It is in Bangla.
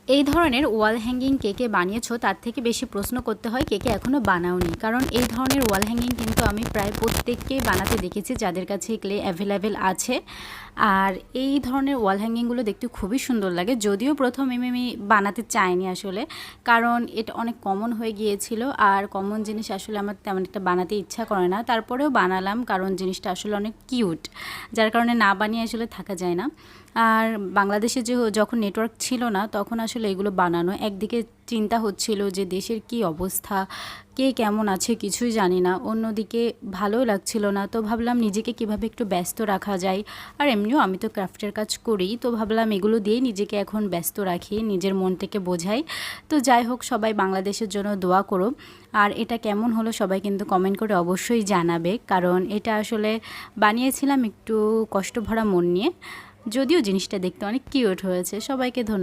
এই ধরনের ওয়াল হ্যাঙ্গিং কে কে বানিয়েছো তার থেকে বেশি প্রশ্ন করতে হয় কে কে এখনও বানাওনি। কারণ এই ধরনের ওয়াল হ্যাঙ্গিং কিন্তু আমি প্রায় প্রত্যেককেই বানাতে দেখেছি যাদের কাছে ক্লে অ্যাভেলেবেল আছে। আর এই ধরনের ওয়াল হ্যাঙ্গিংগুলো দেখতে খুবই সুন্দর লাগে, যদিও প্রথম আমি বানাতে চাইনি আসলে, কারণ এটা অনেক কমন হয়ে গিয়েছিল আর কমন জিনিস আসলে আমার তেমন একটা বানাতে ইচ্ছা করে না। তারপরেও বানালাম কারণ জিনিসটা আসলে অনেক কিউট, যার কারণে না বানিয়ে আসলে থাকা যায় না। আর বাংলাদেশে যখন নেটওয়ার্ক ছিল না তখন আসলে এগুলো বানানো, একদিকে চিন্তা হচ্ছিল যে দেশের কি অবস্থা, কে কেমন আছে কিছুই জানি না, অন্যদিকে ভালোও লাগছিল না। তো ভাবলাম নিজেকে কিভাবে একটু ব্যস্ত রাখা যায়, আর এমনিও আমি তো ক্রাফটের কাজ করি, তো ভাবলাম এগুলো দিয়েই নিজেকে এখন ব্যস্ত রাখি, নিজের মনটাকে বোঝাই। তো যাই হোক, সবাই বাংলাদেশের জন্য দোয়া করো। আর এটা কেমন হলো সবাই কিন্তু কমেন্ট করে অবশ্যই জানাবে, কারণ এটা আসলে বানিয়েছিলাম একটু কষ্ট ভরা মন নিয়ে, যদিও জিনিসটা দেখতে অনেক কিউট হয়েছে। সবাইকে ধন্যবাদ।